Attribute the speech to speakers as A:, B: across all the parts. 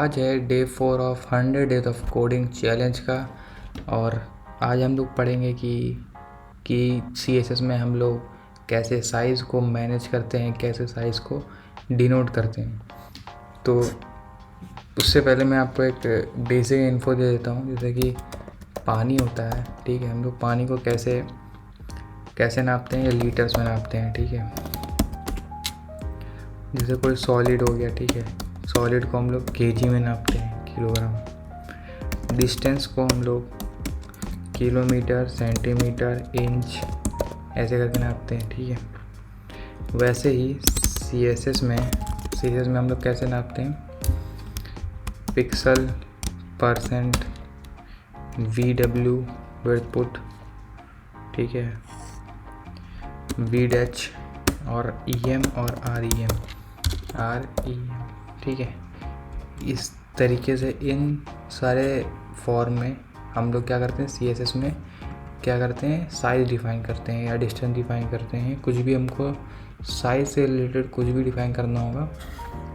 A: आज है day 4 of 100 days of coding challenge का। और आज हम लोग पढ़ेंगे कि CSS में हम लोग कैसे साइज़ को मैनेज करते हैं, कैसे साइज़ को डिनोट करते हैं। तो उससे पहले मैं आपको एक बेसिक इन्फो दे देता हूँ, जैसे कि पानी होता है, ठीक है। हम लोग पानी को कैसे नापते हैं, या लीटर्स में नापते हैं, ठीक है। जैसे कोई सॉलिड हो गया, ठीक है, सॉलिड को हम लोग केजी में नापते हैं, किलोग्राम। डिस्टेंस को हम लोग किलोमीटर, सेंटीमीटर, इंच ऐसे करके नापते हैं, ठीक है। वैसे ही CSS में हम लोग कैसे नापते हैं, pixel, percent, VW width put, ठीक है, VDH और EM और REM, ठीक है। इस तरीके से इन सारे फॉर्म में हम लोग क्या करते हैं, CSS में क्या करते हैं, साइज़ डिफ़ाइन करते हैं या डिस्टेंस डिफ़ाइन करते हैं। कुछ भी हमको साइज़ से रिलेटेड कुछ भी डिफ़ाइन करना होगा,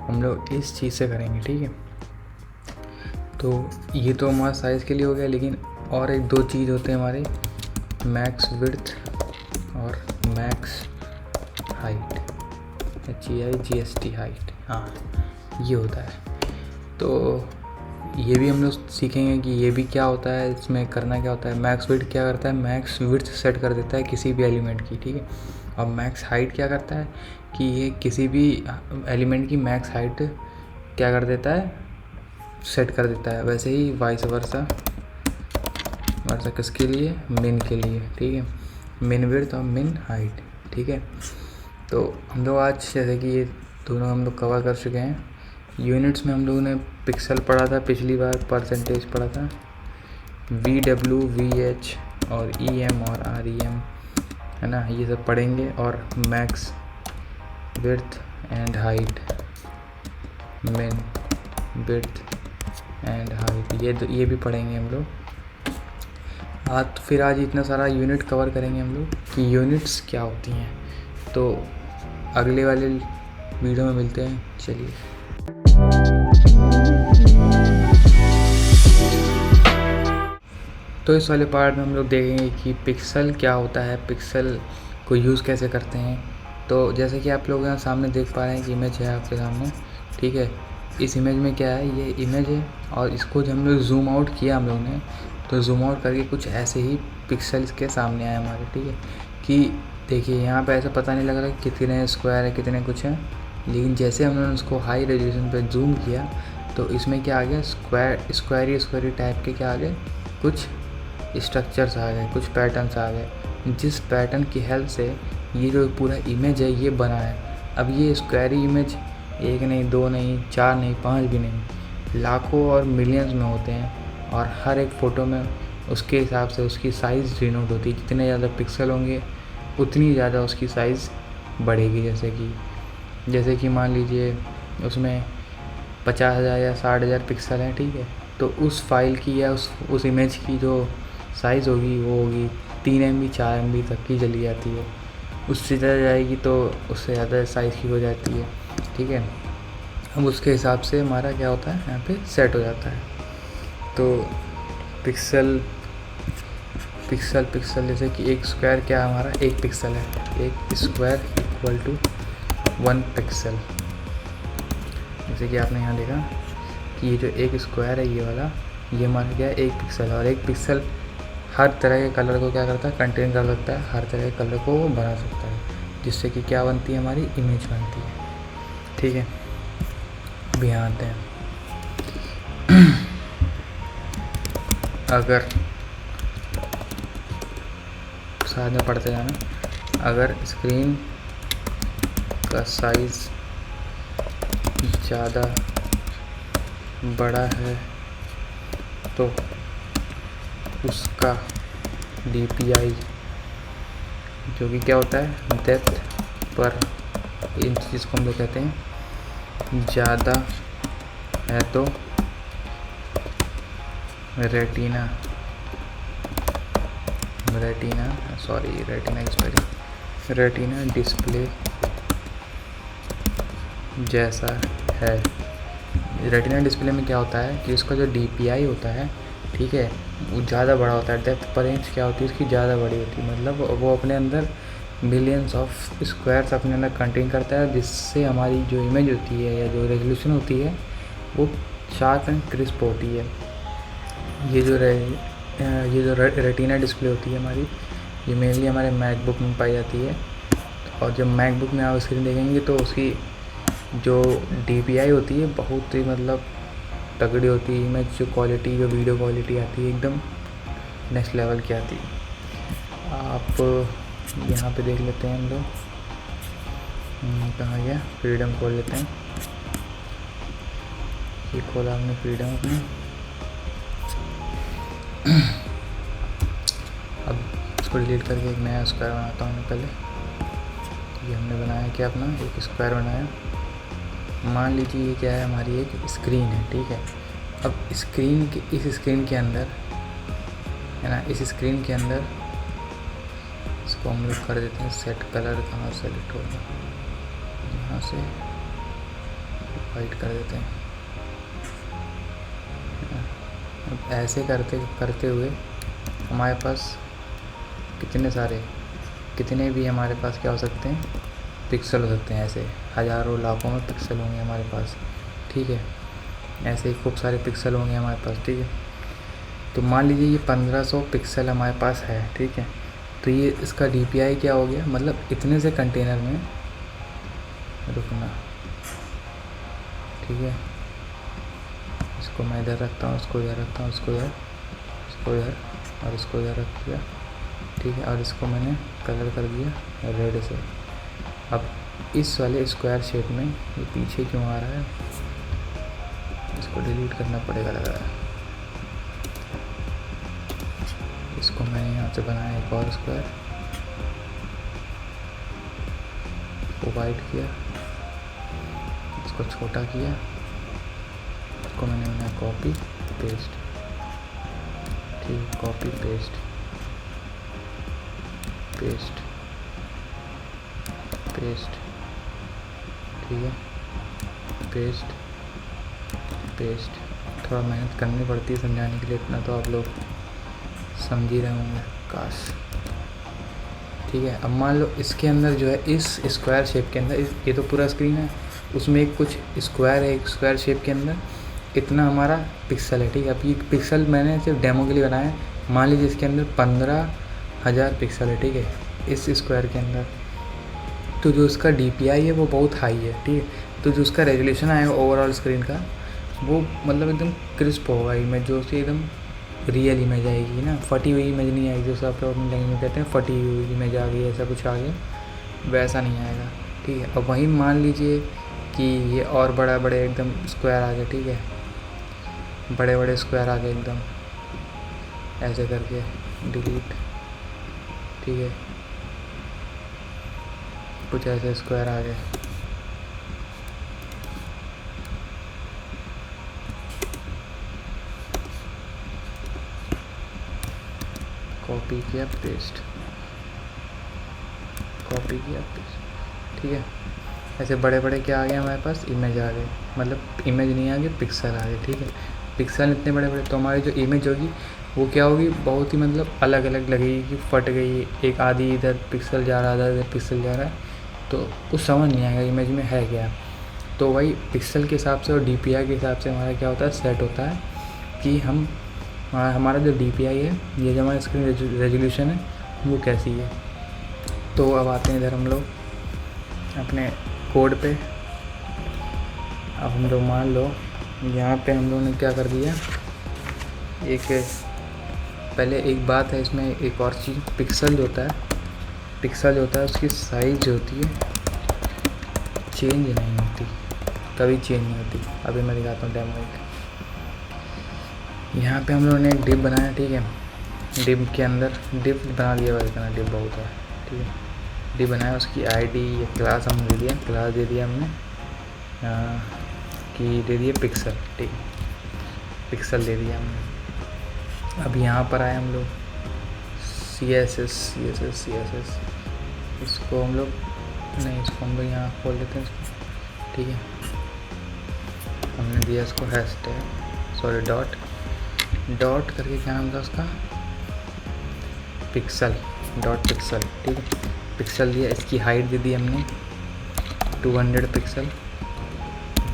A: हम लोग इस चीज़ से करेंगे, ठीक है। तो ये तो हमारा साइज़ के लिए हो गया, लेकिन और एक दो चीज़ होते हैं हमारे, मैक्स विड्थ और मैक्स हाइट, HEIGST हाइट, हाँ ये होता है। तो ये भी हम लोग सीखेंगे कि ये भी क्या होता है, इसमें करना क्या होता है। मैक्स विड्थ क्या करता है, मैक्स विड्थ सेट कर देता है किसी भी एलिमेंट की, ठीक है। और मैक्स हाइट क्या करता है कि ये किसी भी एलिमेंट की मैक्स हाइट क्या कर देता है, सेट कर देता है। वैसे ही वाइस वर्सा किसके लिए, मिन के लिए, ठीक है, मिन विड्थ और मिन हाइट, ठीक है। तो हम लोग आज जैसे कि ये दोनों हम लोग कवर कर चुके हैं। यूनिट्स में हम लोगों ने पिक्सल पढ़ा था पिछली बार, परसेंटेज पढ़ा था, VW, VH और EM और REM, है ना, ये सब पढ़ेंगे। और मैक्स विड्थ एंड हाइट, मिन विड्थ एंड हाइट, ये भी पढ़ेंगे हम लोग आज इतना सारा यूनिट कवर करेंगे हम लोग कि यूनिट्स क्या होती हैं। तो अगले वाले वीडियो में मिलते हैं, चलिए। तो इस वाले पार्ट में हम लोग देखेंगे कि पिक्सल क्या होता है, पिक्सल को यूज़ कैसे करते हैं। तो जैसे कि आप लोग यहाँ सामने देख पा रहे हैं कि इमेज है आपके सामने, ठीक है। इस इमेज में क्या है, ये इमेज है, और इसको जब हम लोग जूम आउट किया हम लोग ने, तो जूम आउट करके कुछ ऐसे ही पिक्सल्स के सामने आए हमारे, ठीक है। कि देखिए यहाँ पे ऐसा पता नहीं लग रहा कि कितने स्क्वायर है, कितने कुछ है, लेकिन जैसे हमने उसको हाई रेजोल्यूशन पे जूम किया तो इसमें क्या आ गया, स्क्वायरी टाइप के क्या आ गए, कुछ स्ट्रक्चर्स आ गए, कुछ पैटर्न्स आ गए, जिस पैटर्न की हेल्प से ये जो पूरा इमेज है ये बना है। अब ये स्क्वायरी इमेज एक नहीं, दो नहीं, चार नहीं, पांच भी नहीं, लाखों और मिलियंस में होते हैं, और हर एक फ़ोटो में उसके हिसाब से उसकी साइज़ डिनोट होती है। जितने ज़्यादा पिक्सल होंगे उतनी ज़्यादा उसकी साइज़ बढ़ेगी। जैसे कि मान लीजिए उसमें 50,000 या 60,000 पिक्सल हैं, ठीक है। तो उस फाइल की या उस इमेज की जो साइज़ होगी वो होगी 3 MB 4 MB तक की चली जाती है। उससे ज़्यादा जाएगी तो उससे ज़्यादा साइज़ की हो जाती है, ठीक है। अब उसके हिसाब से हमारा क्या होता है, यहाँ पे सेट हो जाता है। तो पिक्सल जैसे कि एक स्क्वायर क्या हमारा, एक पिक्सल है, एक स्क्वायर इक्वल टू 1 पिक्सल। जैसे कि आपने यहाँ देखा कि ये जो एक स्क्वायर है ये वाला, ये हमारा क्या है, एक पिक्सल है। और एक पिक्सल हर तरह के कलर को क्या करता है, कंटेन कर सकता है, हर तरह के कलर को वो बना सकता है, जिससे कि क्या बनती है, हमारी इमेज बनती है, ठीक है। अब यहाँ आते हैं, अगर साथ में पढ़ते जाना, अगर स्क्रीन का साइज़ ज़्यादा बड़ा है तो उसका DPI जो कि क्या होता है, डेप्थ पर इंच, जिसको हम लोग कहते हैं, ज़्यादा है तो रेटिना डिस्प्ले जैसा है, रेटिना डिस्प्ले में क्या होता है कि उसका जो DPI होता है, ठीक है, वो ज़्यादा बड़ा होता है। डेप्थ पर इंच क्या होती है उसकी ज़्यादा बड़ी होती है, मतलब वो अपने अंदर मिलियंस ऑफ स्क्वायर्स अपने अंदर कंटेन करता है, जिससे हमारी जो इमेज होती है या जो रेजोल्यूशन होती है वो शार्प एंड क्रिस्प होती है। ये जो रेटिना डिस्प्ले होती है हमारी, ये मेनली हमारे मैकबुक में पाई जाती है। और जब मैकबुक में आप स्क्रीन देखेंगे तो उसकी जो DPI होती है बहुत ही मतलब तगड़ी होती है। इमेज जो क्वालिटी, जो वीडियो क्वालिटी आती है एकदम नेक्स्ट लेवल की आती है। आप यहाँ पे देख लेते हैं हम लोग, कहाँ गया, फ्रीडम खोल लेते हैं। ये खोला हमने फ्रीडम अपने। अब इसको डिलीट करके एक नया स्क्वायर बनाता हूँ मैं पहले। ये हमने बनाया क्या, अपना एक स्क्वायर बनाया। मान लीजिए ये क्या है, हमारी एक स्क्रीन है, ठीक है। अब इस स्क्रीन के अंदर है ना, इस स्क्रीन के अंदर इसको हम लोग कर देते हैं सेट। कलर कहाँ सेलेक्ट होगा, यहाँ से वाइट कर देते हैं। अब ऐसे करते हुए हमारे पास कितने भी हमारे पास क्या हो सकते हैं, पिक्सल हो सकते हैं। ऐसे हज़ारों लाखों में पिक्सल होंगे हमारे पास, ठीक है। ऐसे ही खूब सारे पिक्सल होंगे हमारे पास, ठीक है। तो मान लीजिए ये 1500 पिक्सल हमारे पास है, ठीक है। तो ये इसका DPI क्या हो गया, मतलब इतने से कंटेनर में रुकना, ठीक है। इसको मैं इधर रखता हूँ, इसको इधर रखता हूँ, इसको इधर और इसको इधर रख दिया, ठीक है। और इसको मैंने कलर कर दिया रेड से। अब इस वाले स्क्वायर शेप में ये पीछे क्यों आ रहा है, इसको डिलीट करना पड़ेगा लग रहा है। इसको मैंने यहाँ से बनाया एक और स्क्वायर, इसको वाइट किया, इसको छोटा किया, इसको मैंने बनाया कॉपी पेस्ट, ठीक, कॉपी पेस्ट पेस्ट पेस्ट, ठीक है, पेस्ट पेस्ट। थोड़ा मेहनत करनी पड़ती है समझाने के लिए, इतना तो आप लोग समझ ही रहे होंगे काश, ठीक है। अब मान लो इसके अंदर जो है, इस स्क्वायर शेप के अंदर, ये तो पूरा स्क्रीन है, उसमें एक कुछ स्क्वायर है, एक स्क्वायर शेप के अंदर इतना हमारा पिक्सल है, ठीक है। अब ये पिक्सल मैंने सिर्फ डेमो के लिए बनाया है। मान लीजिए इसके अंदर 15,000 पिक्सल है, ठीक है, इस स्क्वायर के अंदर। तो जो उसका DPI है वो बहुत हाई है, ठीक है। तो जो उसका रेजोल्यूशन आएगा ओवरऑल स्क्रीन का, वो मतलब एकदम क्रिस्प होगा इमेज, जो उसकी एकदम रियल इमेज आएगी ना, फटी हुई इमेज नहीं आएगी। जैसे आप लोग अपनी लैंग्वेज में कहते हैं फटी हुई इमेज आ गई, ऐसा कुछ आ गया, वैसा नहीं आएगा, ठीक है। अब वहीं मान लीजिए कि ये और बड़े एकदम स्क्वायर आ गए, ठीक है, बड़े स्क्वायर आ गए एकदम ऐसे करके, डिलीट, ठीक है, कुछ ऐसे स्क्वायर आ गए, कॉपी किया पेस्ट, ठीक है। ऐसे बड़े क्या आ गए हमारे पास, इमेज आ गए, मतलब इमेज नहीं आ गई, पिक्सल आ गए, ठीक है। पिक्सल इतने बड़े तो हमारी जो इमेज होगी वो क्या होगी, बहुत ही मतलब अलग अलग लगेगी कि फट गई, एक आधी इधर पिक्सल जा रहा है, इधर पिक्सल जा रहा है, तो कुछ समझ नहीं आएगा इमेज में है क्या। तो वही पिक्सल के हिसाब से और DPI के हिसाब से हमारा क्या होता है, सेट होता है कि हमारा जो DPI है, ये जो हमारा स्क्रीन रेजोल्यूशन है वो कैसी है। तो अब आते हैं इधर हम लोग अपने कोड पे। अब हम लोग मान लो यहाँ पे हम लोगों ने क्या कर दिया, पहले एक बात है इसमें, एक और चीज़, पिक्सल जो होता है उसकी साइज़ जो होती है चेंज नहीं होती, कभी चेंज नहीं होती। अभी मैं दिखाता हूँ डेमो एक। यहाँ पे हम लोगों ने एक डिप बनाया, ठीक है। डिप के अंदर डिप बना दिया, बस इतना डिप बहुत है, ठीक है। डिप बनाया, उसकी ID या क्लास हमने दे दिया, क्लास दे दिया हमने कि दे दिए पिक्सल, ठीक है, पिक्सल दे दिया हमने। अब यहाँ पर आए हम लोग CSS, इसको हम लोग नहीं, इसको हम लोग यहाँ खोल लेते हैं इसको, ठीक है। हमने दिया इसको हैशटैग सॉरी डॉट करके क्या नाम था उसका, पिक्सल, डॉट पिक्सल, ठीक है। पिक्सल दिया, इसकी हाइट दे दी हमने 200 पिक्सल,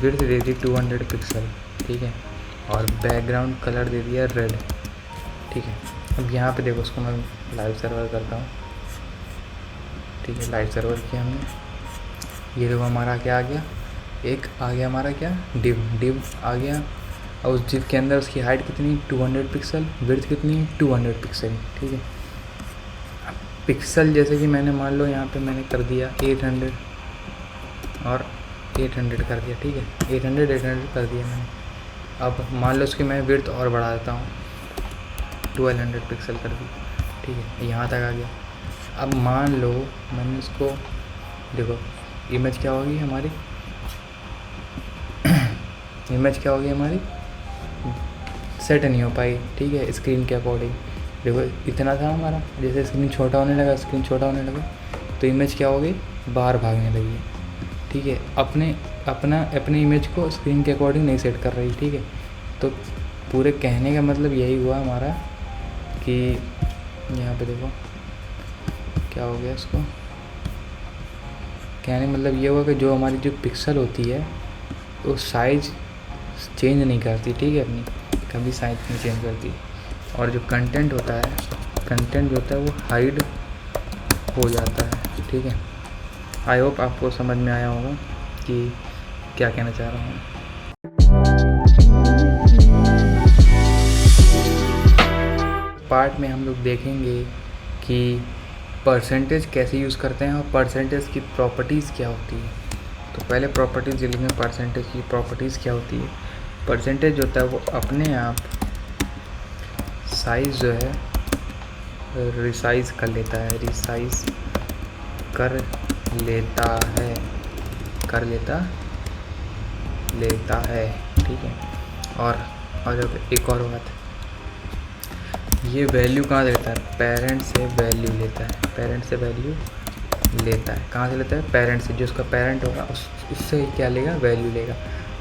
A: विड्थ दे दी 200 पिक्सल, ठीक है। और बैकग्राउंड कलर दे दिया रेड, ठीक है। अब यहाँ पे देखो, उसको मैं लाइव सर्वर करता हूँ, ठीक है। लाइव सर्वर किया हमने, ये देखो हमारा क्या आ गया, एक आ गया हमारा क्या, डिव आ गया। और उस डिव के अंदर उसकी हाइट कितनी, 200 पिक्सल, विड्थ कितनी है, 200 पिक्सल, ठीक है। अब पिक्सल जैसे कि मैंने मान लो यहाँ पे मैंने कर दिया 800 और 800 कर दिया, ठीक है। 800 कर दिया मैंने। अब मान लो उसकी मैं विड्थ और बढ़ा देता हूँ, 1200 पिक्सल कर दी, ठीक है। यहाँ तक आ गया। अब मान लो मैंने इसको, देखो इमेज क्या होगी हमारी, इमेज क्या होगी हमारी, सेट नहीं हो पाई, ठीक है, स्क्रीन के अकॉर्डिंग। देखो इतना था हमारा, जैसे स्क्रीन छोटा होने लगा, स्क्रीन छोटा होने लगा तो इमेज क्या हो गई, बाहर भागने लगी, ठीक है। अपने इमेज को स्क्रीन के अकॉर्डिंग नहीं सेट कर रही, ठीक है। तो पूरे कहने का मतलब यही हुआ हमारा कि यहाँ पे देखो क्या हो गया, इसको कहने मतलब ये हुआ कि जो हमारी जो पिक्सल होती है वो साइज़ चेंज नहीं करती, ठीक है, अपनी कभी साइज़ नहीं चेंज करती। और जो कंटेंट होता है, कंटेंट जो होता है वो हाइड हो जाता है, ठीक है। आई होप आपको समझ में आया होगा कि क्या कहना चाह रहा हूँ। पार्ट में हम लोग देखेंगे कि परसेंटेज कैसे यूज़ करते हैं और परसेंटेज की प्रॉपर्टीज़ क्या होती है। तो पहले प्रॉपर्टीज़ देखेंगे, परसेंटेज की प्रॉपर्टीज़ क्या होती है। परसेंटेज जो होता है वो अपने आप साइज़ जो है रिसाइज़ कर लेता है, रिसाइज़ कर लेता है, ठीक है। और एक और बात, ये वैल्यू कहाँ से लेता है, पेरेंट से वैल्यू लेता है, पेरेंट से वैल्यू लेता है। कहाँ से लेता है, पेरेंट से। जो उसका पेरेंट होगा उससे क्या लेगा, वैल्यू लेगा।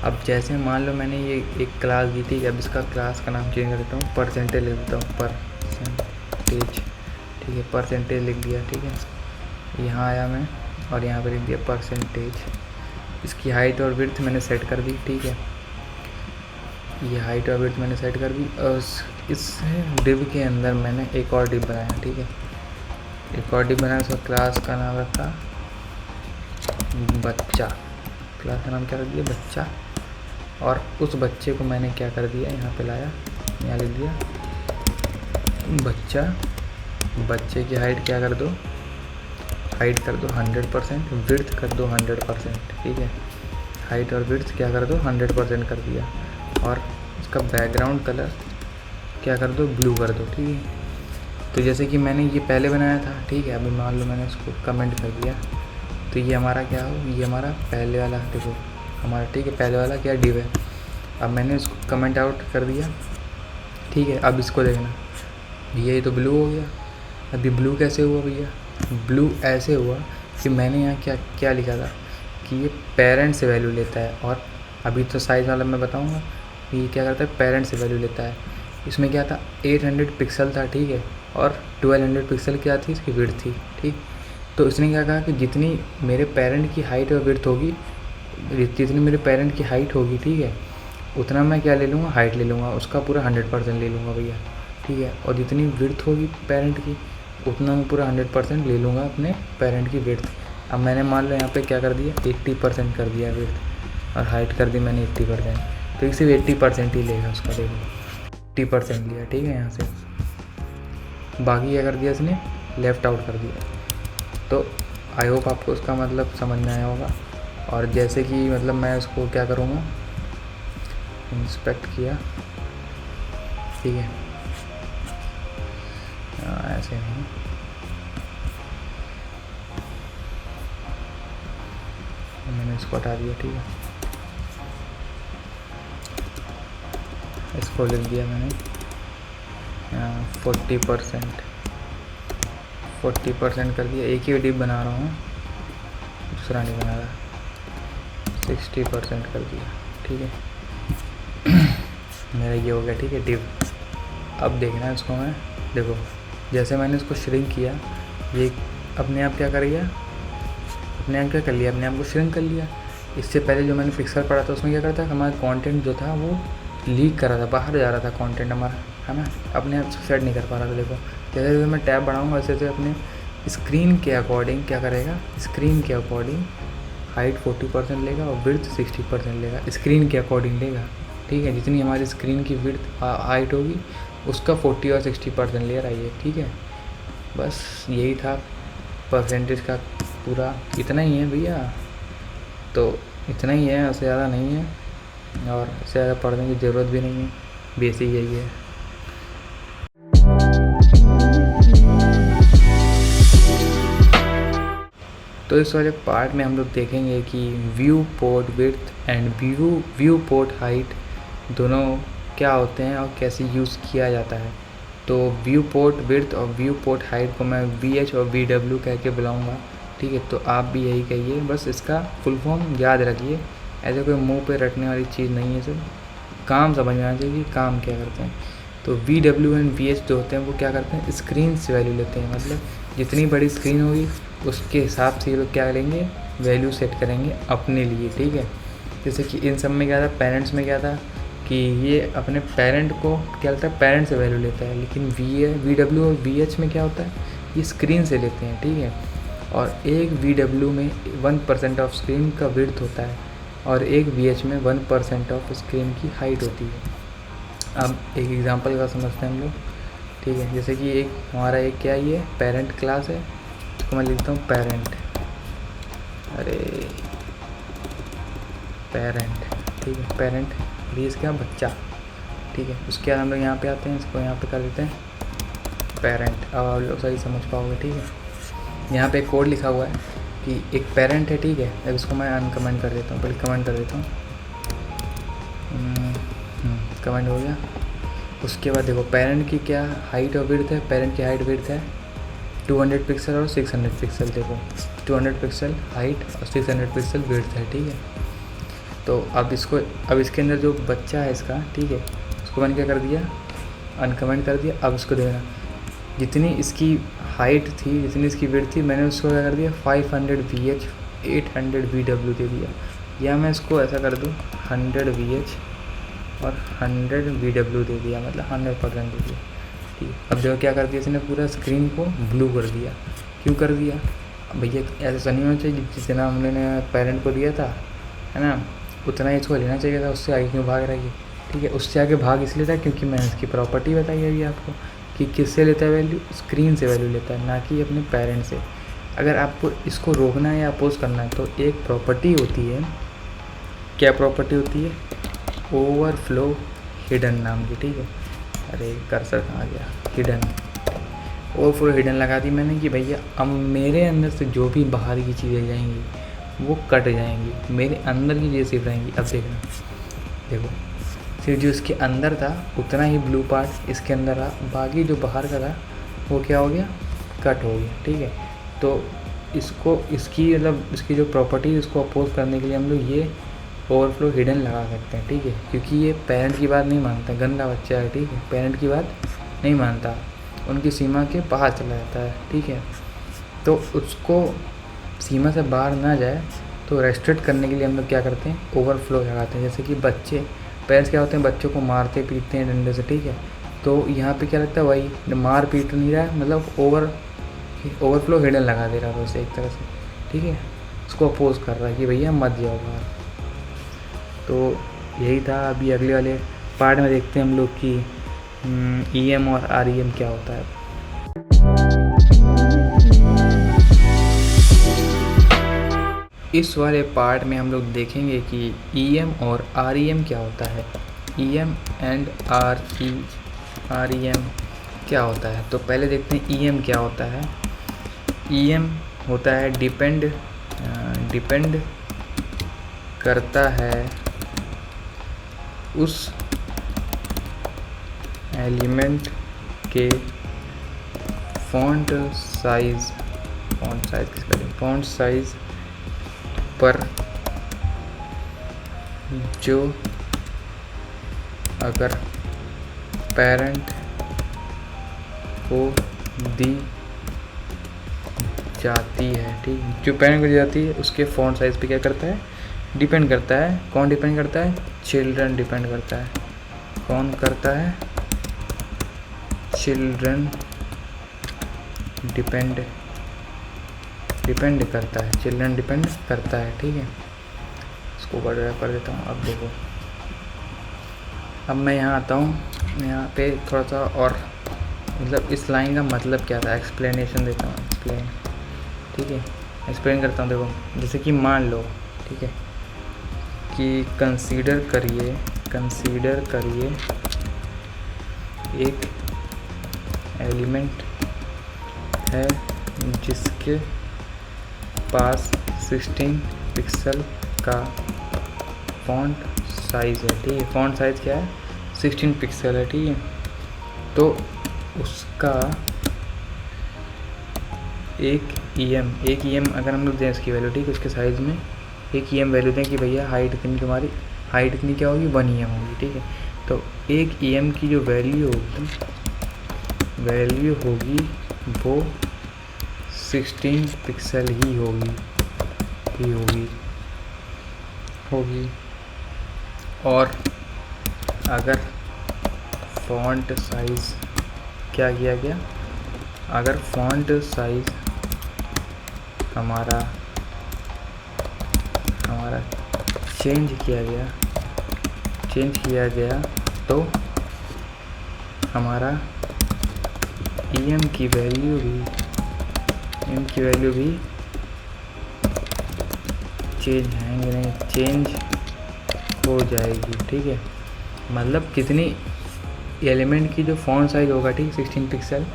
A: अब जैसे मान लो मैंने ये एक क्लास दी थी, अब इसका क्लास का नाम चेंज कर देता हूँ, परसेंटेज लिख देता हूँ, परसेंटेज, ठीक है। परसेंटेज लिख दिया, ठीक है। यहाँ आया मैं और यहाँ पर लिख दिया परसेंटेज। इसकी हाइट और विड्थ मैंने सेट कर दी, ठीक है। ये हाइट और विड्थ मैंने सेट कर दी। और इस डिव के अंदर मैंने एक और डिव बनाया, ठीक है। एक और डिव बनाया, उसका क्लास का नाम रखा बच्चा, क्लास का नाम क्या रख दिया, बच्चा। और उस बच्चे को मैंने क्या कर दिया, यहाँ पे लाया, यहाँ लिख दिया बच्चा। बच्चे की हाइट क्या कर दो, हाइट कर दो 100%, विड्थ कर दो 100%, ठीक है। हाइट और विड्थ क्या कर दो 100% कर दिया। और इसका बैकग्राउंड कलर क्या कर दो, ब्लू कर दो, ठीक है। तो जैसे कि मैंने ये पहले बनाया था, ठीक है। अभी मान लो मैंने उसको कमेंट कर दिया, तो ये हमारा क्या हो, ये हमारा पहले वाला देखो हमारा, ठीक है, पहले वाला क्या डिव है। अब मैंने इसको कमेंट आउट कर दिया, ठीक है। अब इसको देखना भैया, ये तो ब्लू हो गया। अभी ब्लू कैसे हुआ भैया, ब्लू ऐसे हुआ कि मैंने यहाँ क्या क्या लिखा था कि ये पेरेंट से वैल्यू लेता है। और अभी तो साइज़ वाला मैं बताऊँगा कि ये क्या करता है, पेरेंट से वैल्यू लेता है। इसमें क्या था, 800 पिक्सल था, ठीक है। और 1200 पिक्सल क्या थी, इसकी विड्थ थी, ठीक। तो इसने क्या कहा कि जितनी मेरे पेरेंट की हाइट और विड्थ होगी, जितनी मेरे पेरेंट की हाइट होगी, ठीक है, उतना मैं क्या ले लूँगा, हाइट ले लूँगा, उसका पूरा 100% ले लूँगा भैया, ठीक है। और जितनी विड्थ होगी पेरेंट की, उतना मैं पूरा 100% ले लूँगा अपने पेरेंट की विड्थ। अब मैंने मान लो यहाँ पे क्या कर दिया, 80% कर दिया विड्थ, और हाइट कर दी मैंने 80%। तो ये सिर्फ 80% ही लेगा उसका, देखो 80% लिया, ठीक है। यहाँ से बाकी क्या कर दिया इसने, लेफ़्ट आउट कर दिया। तो आई होप आपको उसका मतलब समझ में आया होगा। और जैसे कि मतलब मैं उसको क्या करूँगा, इंस्पेक्ट किया, ठीक है, ऐसे नहीं, मैंने इसको हटा दिया, ठीक है। इसको लिख दिया मैंने 40% कर दिया। एक ही डिप बना रहा हूँ, दूसरा नहीं बना रहा। 60% कर दिया, ठीक है। मेरा ये हो गया, ठीक है, डिव। अब देखना है इसको मैं, देखो जैसे मैंने इसको श्रिंक किया, ये अपने आप क्या कर गया, अपने आप क्या कर लिया, अपने आप को श्रिंक कर लिया। इससे पहले जो मैंने पिक्सल पढ़ा था उसमें क्या करता है, हमारा कंटेंट जो था वो लीक कर रहा था, बाहर जा रहा था कंटेंट हमारा, है ना, अपने आप सेट नहीं कर पा रहा था। देखो जैसे जैसे मैं टैब बढ़ाऊँगा वैसे वैसे अपने स्क्रीन के अकॉर्डिंग क्या करेगा, स्क्रीन के अकॉर्डिंग हाइट 40% लेगा और विड्थ 60% लेगा, स्क्रीन के अकॉर्डिंग लेगा, ठीक है। जितनी हमारी स्क्रीन की विड्थ हाइट होगी उसका 40 और 60% ले रहा है ये, ठीक है। बस यही था परसेंटेज का पूरा, इतना ही है भैया, तो इतना ही है, उससे ज़्यादा नहीं है और उससे ज़्यादा पढ़ने की ज़रूरत भी नहीं है, बेसिक यही है। तो इस वाले पार्ट में हम लोग देखेंगे कि view port width and view port height दोनों क्या होते हैं और कैसे यूज़ किया जाता है। तो व्यू पोर्ट विड्थ और व्यू पोर्ट हाइट को मैं VH और VW कह के बुलाऊँगा, ठीक है। तो आप भी यही कहिए, बस इसका फुल फॉर्म याद रखिए, ऐसे कोई मुंह पे रटने वाली चीज़ नहीं है, सब काम समझ में आना चाहिए कि काम क्या करते हैं। तो VW एंड VH जो होते हैं वो क्या करते हैं, स्क्रीन से वैल्यू लेते हैं, मतलब जितनी बड़ी स्क्रीन होगी उसके हिसाब से ये लोग क्या करेंगे, वैल्यू सेट करेंगे अपने लिए, ठीक है। जैसे कि इन सब में क्या था, पेरेंट्स में क्या था कि ये अपने पेरेंट को क्या होता है, पेरेंट से वैल्यू लेता है, लेकिन VW और VH में क्या होता है, ये स्क्रीन से लेते हैं, ठीक है। और एक VW में 1% ऑफ स्क्रीन का विड्थ होता है और एक VH में 1% ऑफ स्क्रीन की हाइट होती है। अब एक एग्जांपल का समझते हैं हम लोग, ठीक है। जैसे कि एक हमारा एक क्या ये पेरेंट क्लास है, इसको मैं लिखता हूँ पेरेंट, अरे पेरेंट, ठीक है, पेरेंट, ये इसका बच्चा, ठीक है। उसके बाद हम लोग यहाँ पे आते हैं, इसको यहाँ पे कर देते हैं पेरेंट, अब आप लोग सही समझ पाओगे, ठीक है। यहाँ पे एक कोड लिखा हुआ है कि एक पेरेंट है, ठीक है। अब इसको मैं अनकमेंट कर देता हूँ, पहले कमेंट कर देता हूँ, कमेंट हो गया। उसके बाद देखो पेरेंट की क्या हाइट और विड्थ है, पेरेंट की हाइट विड्थ है 200 पिक्सल और 600 पिक्सल, देखो 200 पिक्सल हाइट और 600 पिक्सल विड्थ है, ठीक है। तो अब इसके अंदर जो बच्चा है इसका, ठीक है, उसको मैंने क्या कर दिया, अनकमेंट कर दिया। अब इसको देखना, जितनी इसकी हाइट थी, जितनी इसकी विड्थ थी, मैंने उसको क्या कर दिया 500 VH 800 VW दे दिया, या मैं इसको ऐसा कर दूँ 100 VH और 100 VW दे दिया, मतलब 100% दे दिया, ठीक है। अब देखो क्या कर दिया इसने, पूरा स्क्रीन को ब्लू कर दिया। क्यों कर दिया भैया, ऐसा नहीं होना चाहिए, जितना हमने पेरेंट को दिया था, है ना, उतना ही इसको लेना चाहिए था, उससे आगे क्यों भाग रहा है, ठीक है। उससे आगे भाग इसलिए था क्योंकि मैंने इसकी प्रॉपर्टी बताई अभी आपको कि किससे लेता है वैल्यू, स्क्रीन से वैल्यू लेता है, ना कि अपने पेरेंट से। अगर आपको इसको रोकना है या अपोज करना है तो एक प्रॉपर्टी होती है, क्या प्रॉपर्टी होती है, ओवरफ्लो हिडन नाम की, ठीक है। अरे कर्सर कहाँ गया, हिडन, ओवरफ्लो हिडन लगा दी मैंने कि भैया अब मेरे अंदर से जो भी बाहर की चीज़ें जाएंगी वो कट जाएंगी, मेरे अंदर की चीज़ें सिर्फ रहेंगी। अब देखना, देखो सिर्फ जो इसके अंदर था उतना ही ब्लू पार्ट इसके अंदर रहा, बाकी जो बाहर का था वो क्या हो गया, कट हो गया, ठीक है। तो इसकी मतलब इसकी जो प्रॉपर्टी है उसको अपोज करने के लिए हम लोग ये ओवरफ्लो हिडन लगा सकते हैं, ठीक है। क्योंकि ये पेरेंट की बात नहीं मानता, गंदा बच्चा है, ठीक है, पेरेंट की बात नहीं मानता, उनकी सीमा के बाहर चला जाता है, ठीक है। तो उसको सीमा से बाहर ना जाए तो रेस्ट्रिक्ट करने के लिए हम लोग क्या करते हैं, ओवरफ्लो लगाते हैं। जैसे कि बच्चे, पेरेंट्स क्या होते हैं, बच्चों को मारते पीटते हैं डंडे से, ठीक है। तो यहाँ पे क्या लगता है, वही मार पीट नहीं रहा है, मतलब ओवरफ्लो हिडन लगा दे रहा है वैसे एक तरह से, ठीक है। उसको अपोज कर रहा है कि भैया मत जाओ बाहर। तो यही था। अभी अगले वाले पार्ट में देखते हैं हम लोग कि EM और REM क्या होता है। इस वाले पार्ट में हम लोग देखेंगे कि EM और REM क्या होता है, EM एंड REM क्या होता है। तो पहले देखते हैं EM क्या होता है। EM होता है डिपेंड करता है उस एलिमेंट के फॉन्ट साइज पर जो अगर पेरेंट को दी जाती है, ठीक, जो पेरेंट को दी जाती है उसके फ़ॉन्ट साइज़ पे क्या करता है, डिपेंड करता है। कौन डिपेंड करता है, चिल्ड्रन डिपेंड करता है। कौन करता है, चिल्ड्रन डिपेंड करता है, चिल्ड्रन डिपेंड करता है, ठीक है। इसको बड़ा कर देता हूँ। अब देखो, अब मैं यहाँ आता हूँ, यहाँ पे थोड़ा सा और मतलब इस लाइन का मतलब क्या था, एक्सप्लेनेशन देता हूँ, एक्सप्लेन, ठीक है, एक्सप्लेन करता हूँ। देखो जैसे कि मान लो, ठीक है, कि कंसीडर करिए एक एलिमेंट है जिसके पास 16 पिक्सल का फॉन्ट साइज़ है, ठीक है। फॉन्ट साइज़ क्या है, 16 पिक्सल है, ठीक है। तो उसका एक EM अगर हम लोग दें इसकी वैल्यू, ठीक है, उसके साइज़ में एक EM वैल्यू दें कि भैया हाइट कितनी, तुम्हारी हाइट कितनी क्या होगी, 1 EM होगी, ठीक है। तो एक EM की जो वैल्यू होगी वो 16 पिक्सल ही होगी। और अगर फॉन्ट साइज़ क्या किया गया, अगर फॉन्ट साइज़ हमारा चेंज किया गया तो हमारा EM की वैल्यू भी चेंज हो जाएगी, ठीक है। मतलब कितनी एलिमेंट की जो फॉन्ट साइज़ होगा, ठीक, 16 पिक्सल,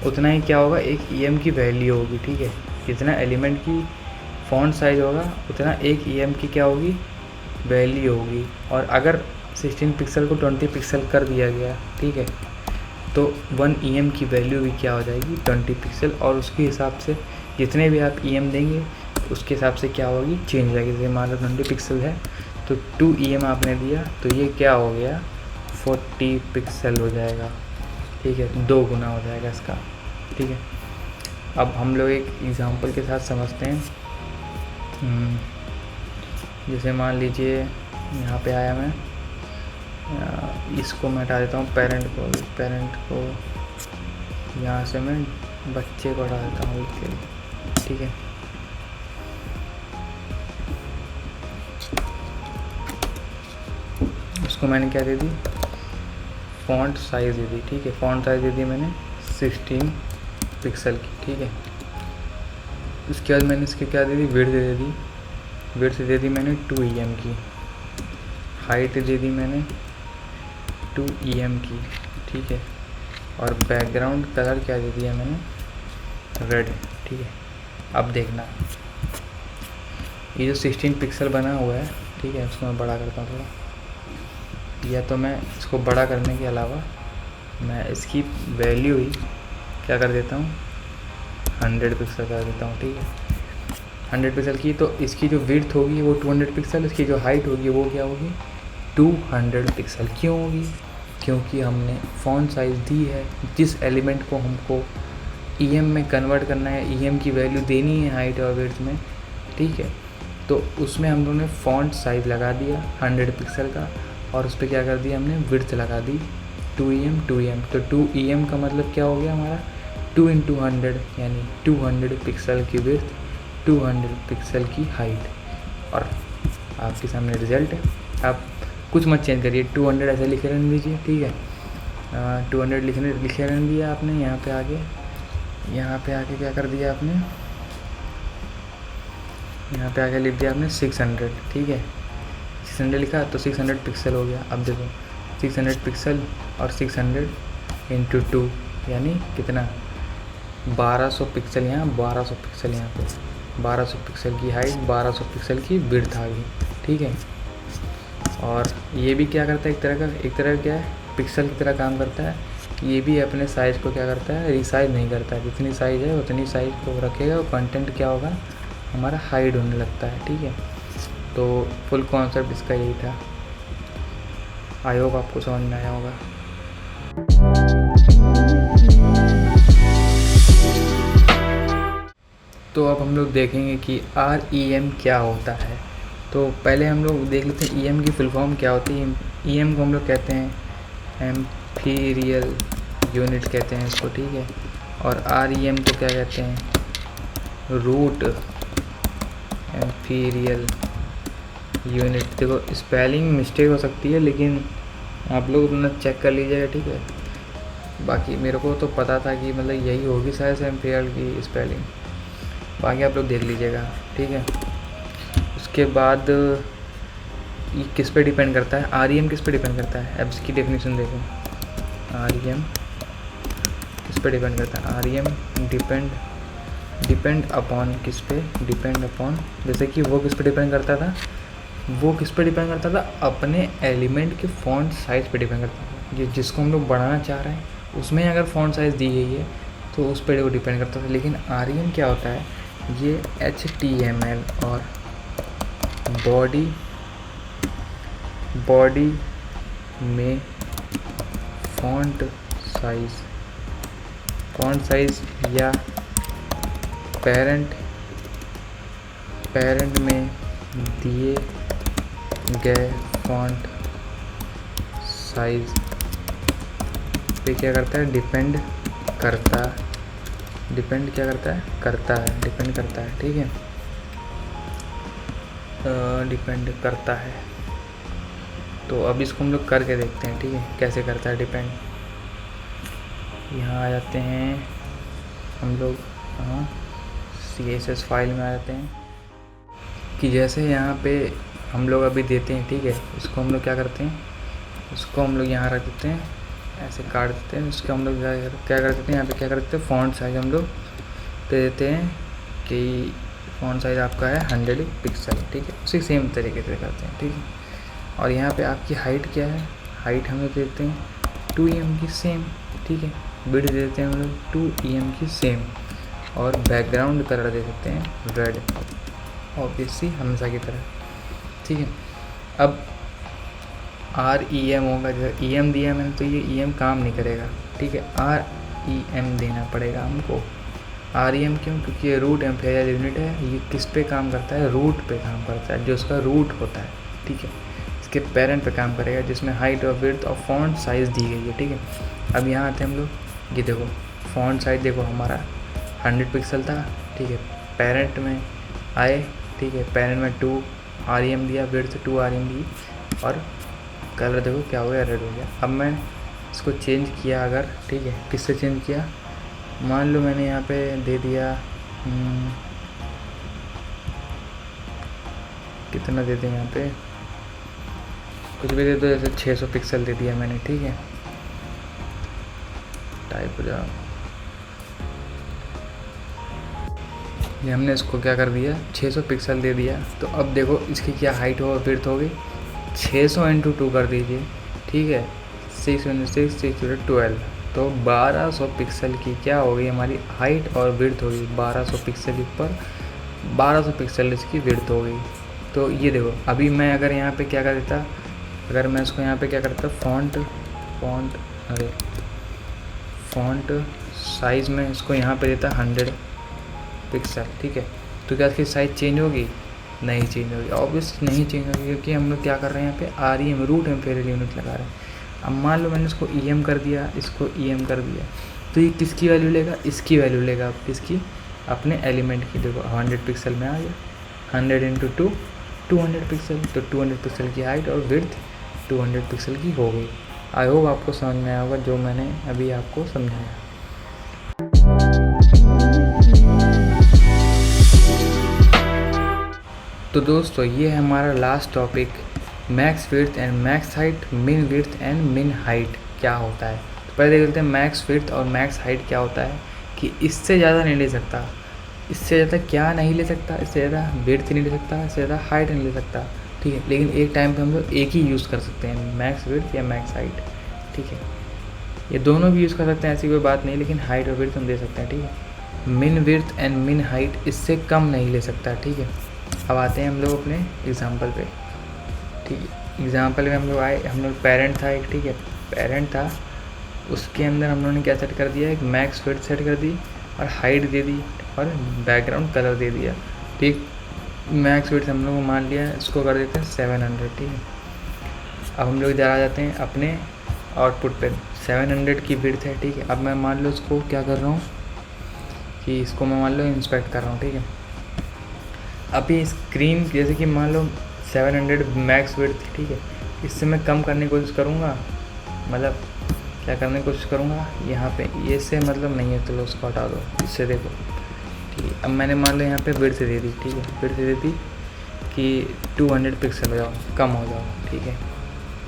A: उतना ही क्या होगा, एक EM की वैल्यू होगी, ठीक है। जितना एलिमेंट की फॉन्ट साइज़ होगा उतना एक EM की क्या होगी, वैल्यू होगी। और अगर 16 पिक्सल को 20 पिक्सल कर दिया गया, ठीक है, तो 1 EM की वैल्यू भी क्या हो जाएगी, 20 पिक्सल। और उसके हिसाब से जितने भी आप EM देंगे उसके हिसाब से क्या होगी, चेंज हो जाएगी। जैसे मान लो 20 पिक्सल है तो 2 EM आपने दिया तो ये क्या हो गया, 40 पिक्सल हो जाएगा, ठीक है, 2 गुना हो जाएगा इसका, ठीक है। अब हम लोग एक एग्ज़ाम्पल के साथ समझते हैं। जैसे मान लीजिए यहाँ पे आया मैं, इसको मैं हटा देता हूँ, पेरेंट को यहाँ से मैं बच्चे को हटा देता हूँ, ठीक है। उसको मैंने क्या दे दी, फॉन्ट साइज़ दे दी, ठीक है। फॉन्ट साइज़ दे दी मैंने 16 पिक्सल की, ठीक है। उसके बाद मैंने इसके क्या दे दी, विड्थ दे दी मैंने 2 EM की, हाइट दे दी मैंने 2 EM की, ठीक है। और बैकग्राउंड कलर क्या दे दिया मैंने, रेड, ठीक है। अब देखना, ये जो 16 पिक्सल बना हुआ है, ठीक है, उसको मैं बड़ा करता हूँ थोड़ा, या तो मैं इसको बड़ा करने के अलावा मैं इसकी वैल्यू ही क्या कर देता हूँ, 100 पिक्सल कर देता हूँ, ठीक है। 100 पिक्सल की, तो इसकी जो विड्थ होगी वो 200 पिक्सल, इसकी जो हाइट होगी वो क्या होगी, 200 पिक्सल। क्यों होगी, क्योंकि हमने फॉन्ट साइज़ दी है, जिस एलिमेंट को हमको EM में कन्वर्ट करना है, EM की वैल्यू देनी है हाइट और विड्थ में, ठीक है। तो उसमें हम लोगों ने फॉन्ट साइज़ लगा दिया 100 पिक्सल का, और उस पर क्या कर दिया हमने, विड्थ लगा दी 2 EM। तो 2 EM का मतलब क्या हो गया हमारा, 2 × 100 यानी 200 पिक्सल की विड्थ, 200 पिक्सल की हाइट। और आपके सामने रिज़ल्ट है। आप कुछ मत चेंज करिए, 200 ऐसे लिखे रहने दीजिए, ठीक है। 200 लिखे रहने दिया आपने। यहाँ पे आके क्या कर दिया आपने, यहाँ पे आके लिख दिया आपने 600, ठीक है। 600 लिखा तो 600 पिक्सल हो गया। अब देखो 600 पिक्सल और 600 × 2 यानी कितना, 1200 पिक्सल यहाँ, 1200 पिक्सल यहाँ पे, 1200 पिक्सल की हाइट, 1200 पिक्सल की विड्थ आ गई, ठीक है। और ये भी क्या करता है, एक तरह क्या है, पिक्सल की तरह काम करता है। ये भी अपने साइज़ को क्या करता है, रिसाइज नहीं करता है। जितनी साइज़ है उतनी साइज़ को रखेगा, और कंटेंट क्या होगा हमारा हाइड होने लगता है, ठीक है। तो फुल कॉन्सेप्ट इसका यही था। आई होप आपको समझ में आया होगा। तो अब हम लोग देखेंगे कि REM क्या होता है। तो पहले हम लोग देख लेते हैं EM की फुल फॉर्म क्या होती है। EM को हम लोग कहते हैं एम्पीरियल यूनिट कहते हैं इसको, ठीक है। और REM को क्या कहते हैं, रूट एम्पीरियल यूनिट। देखो स्पेलिंग मिस्टेक हो सकती है, लेकिन आप लोग अपना चेक कर लीजिएगा, ठीक है। बाकी मेरे को तो पता था कि मतलब यही होगी शायद से एम्पीरियल की स्पेलिंग, बाकी आप लोग देख लीजिएगा, ठीक है। उसके बाद ये किस पे डिपेंड करता है, REM किस पे डिपेंड करता है। अब इसकी डेफिनेशन देखो, REM किस पे डिपेंड करता है। REM डिपेंड अपॉन किस पे, डिपेंड अपॉन, जैसे कि वो किस पे डिपेंड करता था, वो किस पे डिपेंड करता था, अपने एलिमेंट के फॉन्ट साइज़ पे डिपेंड करता था। जिसको हम लोग बढ़ाना चाह रहे हैं उसमें अगर फॉन्ट साइज़ दी गई है तो उस पर वो डिपेंड करता था। लेकिन REM क्या होता है, ये HTML और बॉडी में फॉन्ट साइज़ या पेरेंट में दिए गए फॉन्ट साइज़ पे क्या करता है, डिपेंड करता है, ठीक है। डिपेंड करता है। तो अब इसको हम लोग करके देखते हैं, ठीक है, कैसे करता है डिपेंड। यहाँ आ जाते हैं हम लोग, हाँ CSS फाइल में आ जाते हैं कि जैसे यहाँ पे हम लोग अभी देते हैं, ठीक है। इसको हम लोग क्या करते हैं, इसको हम लोग यहाँ रख देते हैं, ऐसे काट देते हैं। इसको हम लोग क्या कर देते हैं, यहाँ पे क्या कर देते हैं, फ़ॉन्ट साइज़ हम लोग दे देते हैं कि फ़ॉन्ट साइज़ आपका है 100 पिक्सल, ठीक है। उसी सेम तरीके से करते हैं, ठीक है। और यहाँ पे आपकी हाइट क्या है, हाइट हम लोग देते हैं 2 EM की सेम, ठीक है। विड्थ देते हैं हम लोग 2 EM की सेम, और बैकग्राउंड कलर दे देते हैं रेड, ऑब्वियसली हमेशा की तरह, ठीक है। अब REM होगा, जैसे EM दिया मैंने तो ये EM काम नहीं करेगा, ठीक है। REM देना पड़ेगा हमको। REM क्यों, क्योंकि ये रूट एम्पीरियल यूनिट है। ये किस पे काम करता है, रूट पे काम करता है, जो उसका रूट होता है, ठीक है। इसके पेरेंट पे काम करेगा, जिसमें हाइट और विड्थ और फॉन्ट साइज़ दी गई है, ठीक है। अब यहाँ आते हैं हम लोग, ये देखो फॉन्ट साइज़ देखो हमारा 100 पिक्सल था, ठीक है। पेरेंट में आए, ठीक है, पेरेंट में 2 REM दिया, विड्थ 2 REM दी, और कलर देखो क्या हो गया, रेड हो गया। अब मैं इसको चेंज किया अगर, ठीक है, किससे चेंज किया, मान लो मैंने यहाँ पे दे दिया कितना दे दें, यहाँ पे कुछ भी दे दो, जैसे 600 पिक्सल दे दिया मैंने, ठीक है। टाइप हो जाओ, ये हमने इसको क्या कर दिया, 600 पिक्सल दे दिया। तो अब देखो इसकी क्या हाइट हो, विड्थ हो गई, 600 × 2 कर दीजिए, ठीक है। 6 × 6 6 12, तो 1200 पिक्सल की क्या हो गई हमारी हाइट और विड्थ हो गई। 1200 पिक्सल के ऊपर 1200 पिक्सल इसकी विड्थ हो गई। तो ये देखो अभी मैं अगर यहाँ पे क्या कर देता, अगर मैं इसको यहाँ पे क्या करता, फ़ॉन्ट साइज़ में इसको यहाँ पे देता 100 पिक्सल, ठीक है। तो क्या इसकी साइज़ चेंज होगी, नहीं चेंज होगी, ऑब्वियस नहीं चेंज होगी, क्योंकि हम लोग क्या कर रहे हैं यहाँ पे REM रूट एम्पीरियल यूनिट लगा रहे हैं। अब मान लो मैंने इसको EM कर दिया, इसको EM कर दिया, तो ये किसकी वैल्यू लेगा, इसकी वैल्यू लेगा। अब किसकी, अपने एलिमेंट की। देखो 100 पिक्सल में आ गया, 100 × 2 200 पिक्सल, तो 200 पिक्सल की हाइट और विड्थ 200 पिक्सल की हो गई। आई होप आपको समझ में आया होगा जो मैंने अभी आपको समझाया। तो दोस्तों ये है हमारा last topic, max width and max height, मिन विड्थ एंड मिन हाइट क्या होता है। तो पहले देख लेते हैं मैक्स विड्थ और मैक्स हाइट क्या होता है, कि इससे ज़्यादा नहीं ले सकता, इससे ज़्यादा क्या नहीं ले सकता, इससे ज़्यादा विड्थ नहीं ले सकता, इससे ज़्यादा हाइट नहीं ले सकता, ठीक है। लेकिन एक टाइम पे हम लोग एक ही यूज़ कर सकते हैं, मैक्स विड्थ या मैक्स हाइट, ठीक है। ये दोनों भी यूज़ कर सकते हैं, ऐसी कोई बात नहीं, लेकिन हाइट और विड्थ हम दे सकते हैं, ठीक है। मिन विड्थ एंड मिन हाइट इससे कम नहीं ले सकता, ठीक है। अब आते हैं हम लोग अपने एग्जाम्पल पे, ठीक है। एग्ज़ाम्पल में हम लोग आए, हम लोग पेरेंट था एक, ठीक है, पेरेंट था, उसके अंदर हम लोगों ने क्या सेट कर दिया, एक मैक्स विड्थ सेट कर दी और हाइट दे दी और बैकग्राउंड कलर दे दिया, ठीक। मैक्स विड्थ हम लोग को मान लिया, इसको कर देते हैं 700, ठीक है। अब हम लोग इधर आ जाते हैं अपने आउटपुट पे, 700 की विड्थ है, ठीक है। अब मैं मान लो इसको क्या कर रहा हूँ कि इसको मैं मान लो इंस्पेक्ट कर रहा हूँ, ठीक है। अब ये स्क्रीन जैसे कि मान लो 700 मैक्स विड्थ, ठीक है, इससे मैं कम करने की कोशिश करूँगा, मतलब क्या करने की कोशिश करूँगा यहाँ पे, ये से मतलब नहीं है, चलो उसको हटा दो, इससे देखो, ठीक है। अब मैंने मान लो यहाँ पे विड्थ दे दी, ठीक है, विड्थ दे दी कि 200 पिक्सल हो जाओ, कम हो जाओ, ठीक है,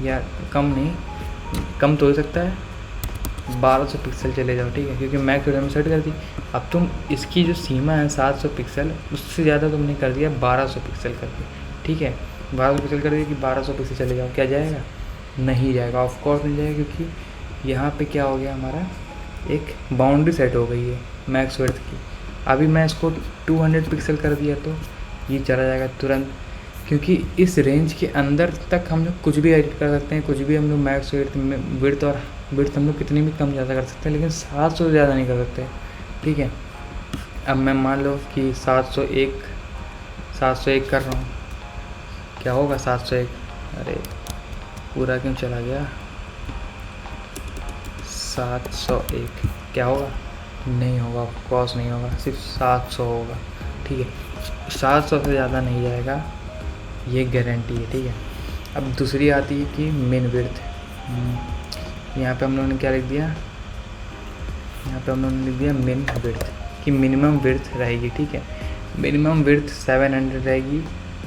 A: या कम नहीं, कम तो हो सकता है 1200 पिक्सल चले जाओ, ठीक है, क्योंकि मैक्स विड्थ में सेट कर दी। अब तुम इसकी जो सीमा है 700 पिक्सल, उससे ज़्यादा तुमने कर दिया 1200 पिक्सल करके, ठीक है, 1200 पिक्सल कर दिया कि 1200 पिक्सल चले जाओ, क्या जाएगा, नहीं जाएगा, ऑफ कोर्स नहीं जाएगा, क्योंकि यहाँ पे क्या हो गया, हमारा एक बाउंड्री सेट हो गई है मैक्स विड्थ की। अभी मैं इसको 200 पिक्सल कर दिया तो ये चला जाएगा तुरंत, क्योंकि इस रेंज के अंदर तक हम लोग कुछ भी एडिट कर सकते हैं, कुछ भी हम लोग मैक्स विड्थ और विड्थ हम लोग कितनी भी कम ज़्यादा कर सकते हैं, लेकिन 700 से ज़्यादा नहीं कर सकते, ठीक है। अब मैं मान लो कि 701 कर रहा हूँ, क्या होगा 701, अरे पूरा क्यों चला गया, 701 क्या होगा, नहीं होगा, ऑफ कोर्स नहीं होगा, सिर्फ 700 होगा, ठीक है, 700 से ज़्यादा नहीं जाएगा, ये गारंटी है, ठीक है। अब दूसरी आती है कि मिन विड्थ, यहाँ पे हम लोगों ने क्या लिख दिया, यहाँ पे हम लोगों ने लिख दिया मिन विड्थ कि मिनिमम विड्थ रहेगी, ठीक है, मिनिमम विड्थ 700 रहेगी,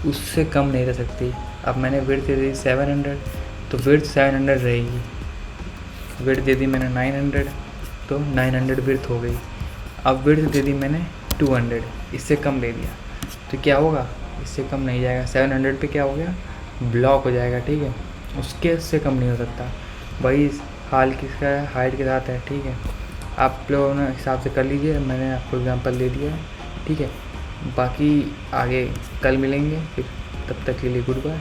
A: उससे कम नहीं रह सकती। अब मैंने विड्थ दे दी 700, तो विड्थ 700 रहेगी, विड्थ दे दी मैंने 900, तो 900 विड्थ हो गई। अब विड्थ दे दी मैंने 200, इससे कम दे दिया तो क्या होगा, इससे कम नहीं जाएगा, 700 पे क्या हो गया, ब्लॉक हो जाएगा, ठीक है, उसके से कम नहीं हो सकता। वही हाल किसका है, हाइट के साथ है, ठीक है। आप लोगों ने हिसाब से कर लीजिए, मैंने आपको एग्जांपल दे दिया है, ठीक है। बाकी आगे कल मिलेंगे फिर, तब तक के लिए गुड बाय।